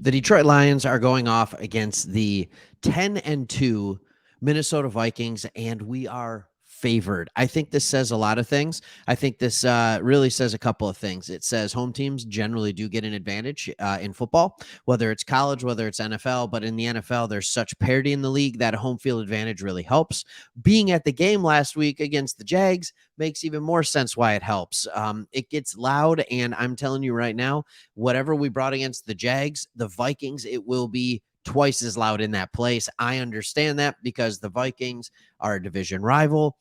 The Detroit Lions are going off against the 10-2 Minnesota Vikings, and we are favored. I think this says a lot of things. I think this really says a couple of things. It says home teams generally do get an advantage in football, whether it's college, whether it's NFL. But in the NFL, there's such parity in the league that a home field advantage really helps. Being at the game last week against the Jags makes even more sense why it helps. It gets loud, and I'm telling you right now, whatever we brought against the Jags, the Vikings, it will be twice as loud in that place. I understand that because the Vikings are a division rival.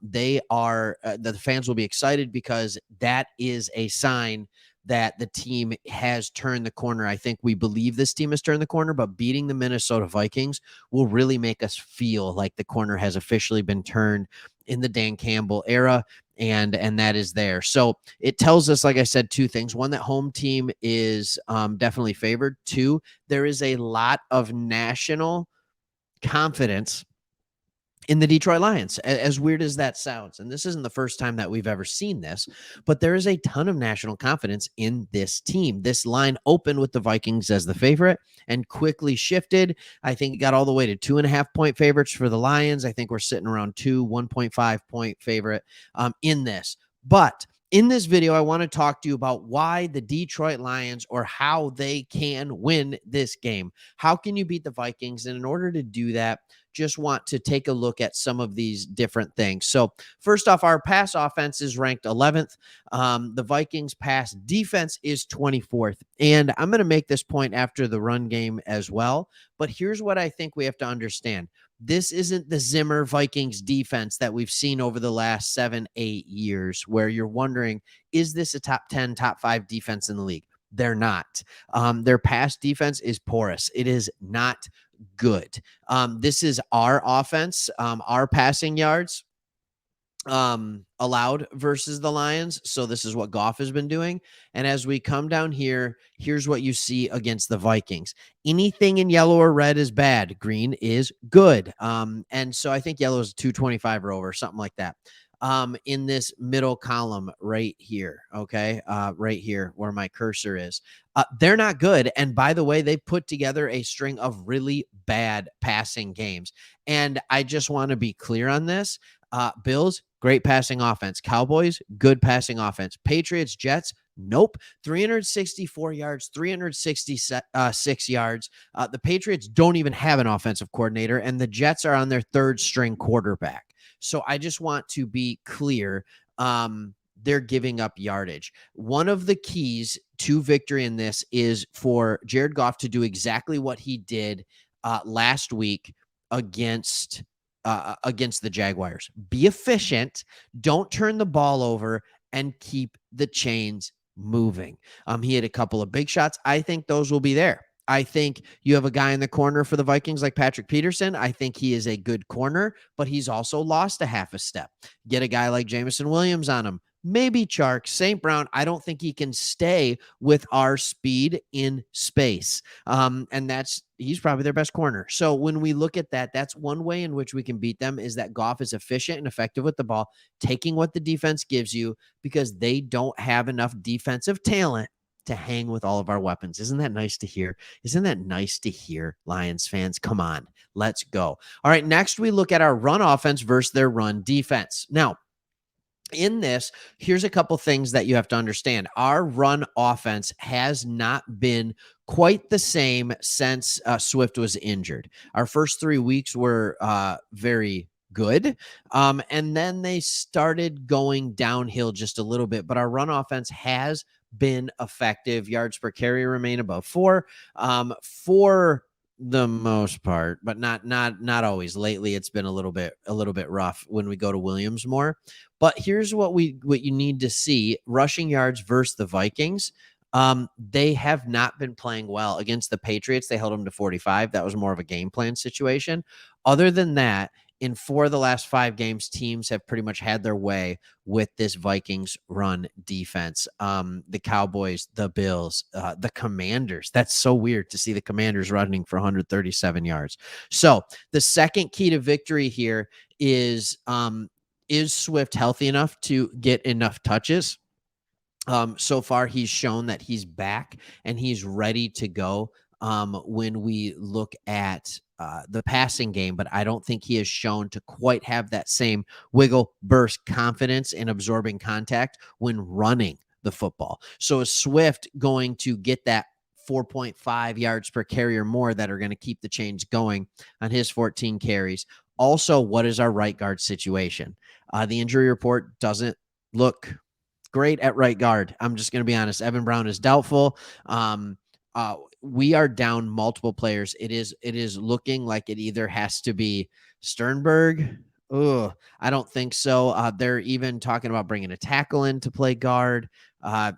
They are the fans will be excited because that is a sign that the team has turned the corner. I think we believe this team has turned the corner, but beating the Minnesota Vikings will really make us feel like the corner has officially been turned in the Dan Campbell era, and that is there. So it tells us, like I said, two things. One, that home team is definitely favored. Two, there is a lot of national confidence in the Detroit Lions, as weird as that sounds. And this isn't the first time that we've ever seen this, but there is a ton of national confidence in this team. This line opened with the Vikings as the favorite and quickly shifted. I think it got all the way to 2.5-point favorites for the Lions. I think we're sitting around 1.5-point favorite in this. But in this video, I want to talk to you about why the Detroit Lions, or how they can win this game. How can you beat the Vikings? And in order to do that, just want to take a look at some of these different things. So first off, our pass offense is ranked 11th. The Vikings pass defense is 24th. And I'm going to make this point after the run game as well. But here's what I think we have to understand. This isn't the Zimmer Vikings defense that we've seen over the last 7-8 years, where you're wondering, is this a top 10, top 5 defense in the league? They're not. Their pass defense is porous. It is not good. This is our offense, our passing yards allowed versus the Lions. So this is what Goff has been doing. And as we come down here, here's what you see against the Vikings. Anything in yellow or red is bad. Green is good. And so I think yellow is 225 or over, something like that. In this middle column right here, okay, right here where my cursor is, they're not good. And by the way, they put together a string of really bad passing games. And I just want to be clear on this. Bills, great passing offense. Cowboys, good passing offense. Patriots, Jets, nope. 364 yards, 366 yards. The Patriots don't even have an offensive coordinator, and the Jets are on their third string quarterback. So I just want to be clear. They're giving up yardage. One of the keys to victory in this is for Jared Goff to do exactly what he did last week against the Jaguars. Be efficient. Don't turn the ball over and keep the chains moving. He had a couple of big shots. I think those will be there. I think you have a guy in the corner for the Vikings like Patrick Peterson. I think he is a good corner, but he's also lost a half a step. Get a guy like Jameson Williams on him. Maybe Chark, St. Brown. I don't think he can stay with our speed in space. And he's probably their best corner. So when we look at that, that's one way in which we can beat them, is that Goff is efficient and effective with the ball, taking what the defense gives you, because they don't have enough defensive talent to hang with all of our weapons. Isn't that nice to hear? Isn't that nice to hear, Lions fans? Come on, let's go. All right, next we look at our run offense versus their run defense. Now, in this, here's a couple things that you have to understand. Our run offense has not been quite the same since Swift was injured. Our first 3 weeks were very good. And then they started going downhill just a little bit, but our run offense has been effective. Yards per carry remain above 4 for the most part, but not always. Lately, it's been a little bit rough when we go to Williams more. But here's what you need to see: rushing yards versus the Vikings. They have not been playing well against the Patriots. They held them to 45. That was more of a game plan situation. Other than that, in 4 of the last 5 games, teams have pretty much had their way with this Vikings run defense. The Cowboys, the Bills, the Commanders. That's so weird to see the Commanders running for 137 yards. So the second key to victory here is Swift healthy enough to get enough touches? So far, he's shown that he's back and he's ready to go. when we look at the passing game, but I don't think he has shown to quite have that same wiggle, burst, confidence in absorbing contact when running the football. So is Swift going to get that 4.5 yards per carry or more that are going to keep the chains going on his 14 carries? Also, what is our right guard situation? The injury report doesn't look great at right guard. I'm just going to be honest. Evan Brown is doubtful. We are down multiple players. It is looking like it either has to be Sternberg. I don't think so. They're even talking about bringing a tackle in to play guard.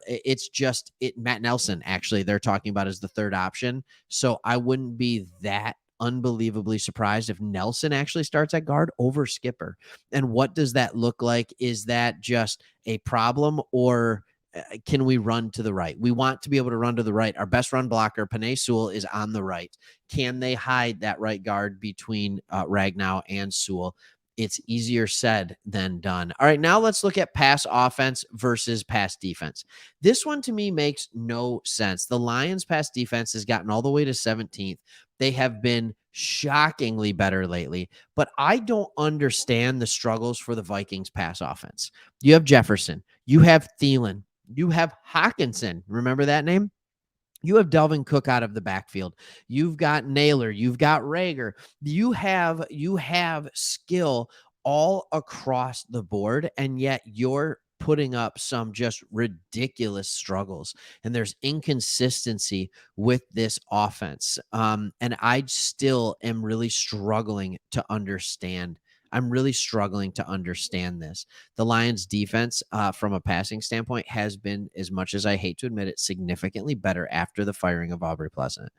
It's just Matt Nelson, actually, they're talking about as the third option. So I wouldn't be that unbelievably surprised if Nelson actually starts at guard over Skipper. And what does that look like? Is that just a problem, or can we run to the right? We want to be able to run to the right. Our best run blocker, Panay Sewell, is on the right. Can they hide that right guard between Ragnow and Sewell? It's easier said than done. All right, now let's look at pass offense versus pass defense. This one to me makes no sense. The Lions pass defense has gotten all the way to 17th. They have been shockingly better lately, but I don't understand the struggles for the Vikings pass offense. You have Jefferson, you have Thielen, you have Hawkinson. Remember that name? You have Delvin Cook out of the backfield. You've got Naylor. You've got Rager. You have skill all across the board, and yet you're putting up some just ridiculous struggles. And there's inconsistency with this offense. And I still am really struggling to understand. I'm really struggling to understand this. The Lions defense, from a passing standpoint, has been, as much as I hate to admit it, significantly better after the firing of Aubrey Pleasant.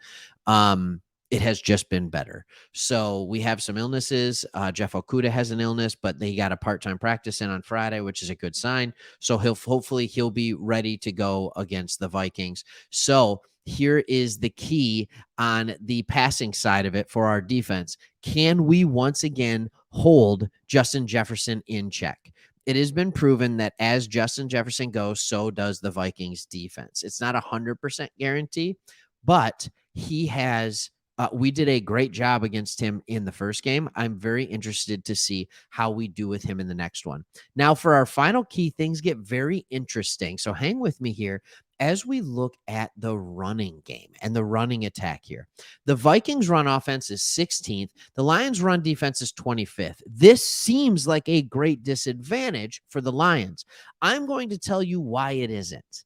It has just been better. So we have some illnesses. Jeff Okuda has an illness, but they got a part-time practice in on Friday, which is a good sign. So hopefully he'll be ready to go against the Vikings. So here is the key on the passing side of it for our defense. Can we once again hold Justin Jefferson in check? It has been proven that as Justin Jefferson goes, so does the Vikings defense. It's not 100% guarantee, but he has we did a great job against him in the first game. I'm very interested to see how we do with him in the next one. Now, for our final key, things get very interesting. So hang with me here as we look at the running game and the running attack here. The Vikings run offense is 16th. The Lions run defense is 25th. This seems like a great disadvantage for the Lions. I'm going to tell you why it isn't.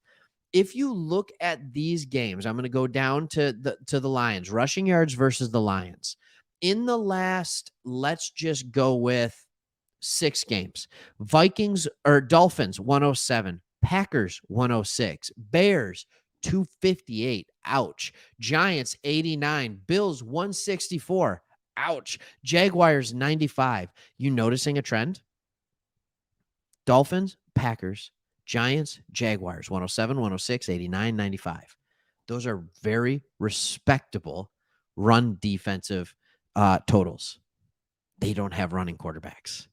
If you look at these games, I'm going to go down to the Lions, rushing yards versus the Lions. In the last, let's just go with 6 games. Vikings or Dolphins 107, Packers 106, Bears 258. Ouch. Giants 89, Bills 164. Ouch. Jaguars 95. You noticing a trend? Dolphins, Packers, Giants, Jaguars, 107, 106, 89, 95. Those are very respectable run defensive totals. They don't have running quarterbacks.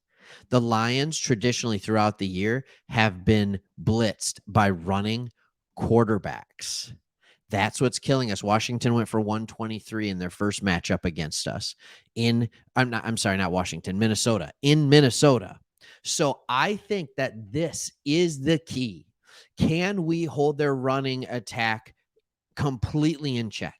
The Lions traditionally throughout the year have been blitzed by running quarterbacks. That's what's killing us. Washington went for 123 in their first matchup against us. Not Washington, Minnesota. In Minnesota. So I think that this is the key. Can we hold their running attack completely in check?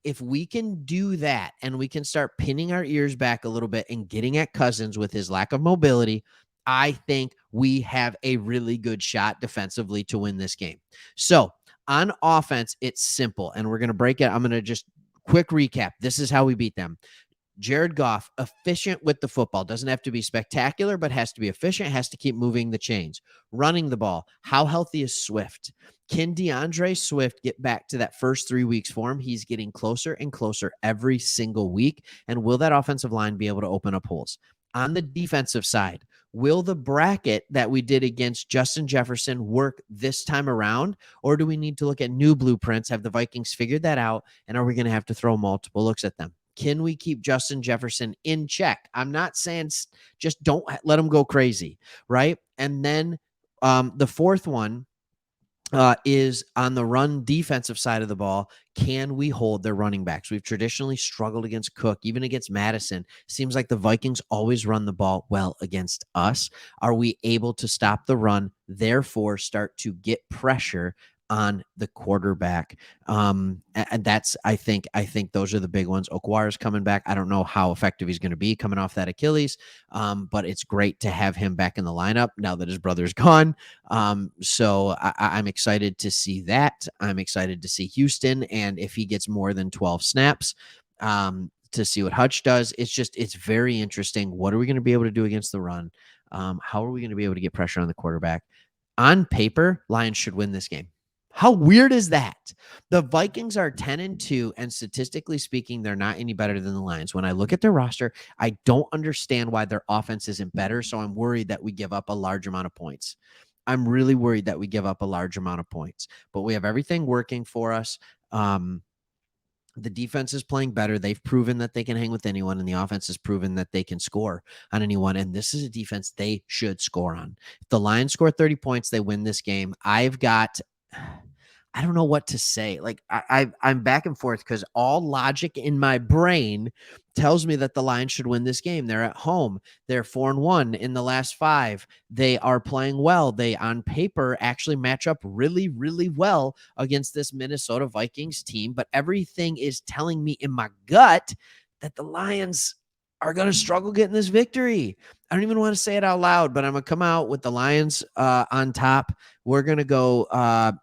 If we can do that and we can start pinning our ears back a little bit and getting at Cousins with his lack of mobility, I think we have a really good shot defensively to win this game. So on offense, it's simple, and we're going to break it. I'm going to just quick recap. This is how we beat them. Jared Goff, efficient with the football. Doesn't have to be spectacular, but has to be efficient, has to keep moving the chains. Running the ball. How healthy is Swift? Can DeAndre Swift get back to that first 3 weeks form? He's getting closer and closer every single week. And will that offensive line be able to open up holes? On the defensive side, will the bracket that we did against Justin Jefferson work this time around? Or do we need to look at new blueprints? Have the Vikings figured that out? And are we going to have to throw multiple looks at them? Can we keep Justin Jefferson in check? I'm not saying just don't let him go crazy, right? And then the fourth one is on the run defensive side of the ball. Can we hold their running backs? We've traditionally struggled against Cook, even against Madison. Seems like the Vikings always run the ball well against us. Are we able to stop the run, therefore start to get pressure on the quarterback? And that's I think those are the big ones. Okwara's coming back. I don't know how effective he's going to be coming off that Achilles, but it's great to have him back in the lineup now that his brother's gone. So I'm excited to see that. I'm excited to see Houston, and if he gets more than 12 snaps, to see what Hutch does. It's very interesting. What are we going to be able to do against the run? How are we going to be able to get pressure on the quarterback? On paper, Lions should win this game. How weird is that? The Vikings are 10-2, and statistically speaking, they're not any better than the Lions. When I look at their roster, I don't understand why their offense isn't better. So I'm worried that we give up a large amount of points. I'm really worried that we give up a large amount of points, but we have everything working for us. The defense is playing better. They've proven that they can hang with anyone, and the offense has proven that they can score on anyone. And this is a defense they should score on. If the Lions score 30 points, they win this game. I don't know what to say. Like I'm back and forth because all logic in my brain tells me that the Lions should win this game. They're at home. They're 4-1 in the last 5. They are playing well. They on paper actually match up really, really well against this Minnesota Vikings team. But everything is telling me in my gut that the Lions are going to struggle getting this victory. I don't even want to say it out loud, but I'm going to come out with the Lions on top. We're going to go,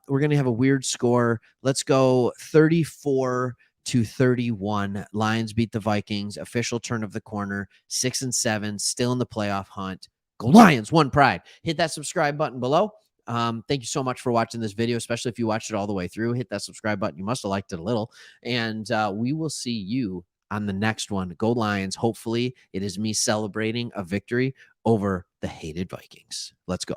we're going to have a weird score. Let's go 34-31. Lions beat the Vikings. Official turn of the corner. 6-7, still in the playoff hunt. Go Lions, one pride. Hit that subscribe button below. Thank you so much for watching this video, especially if you watched it all the way through. Hit that subscribe button. You must have liked it a little. And we will see you on the next one. Go Lions. Hopefully it is me celebrating a victory over the hated Vikings. Let's go.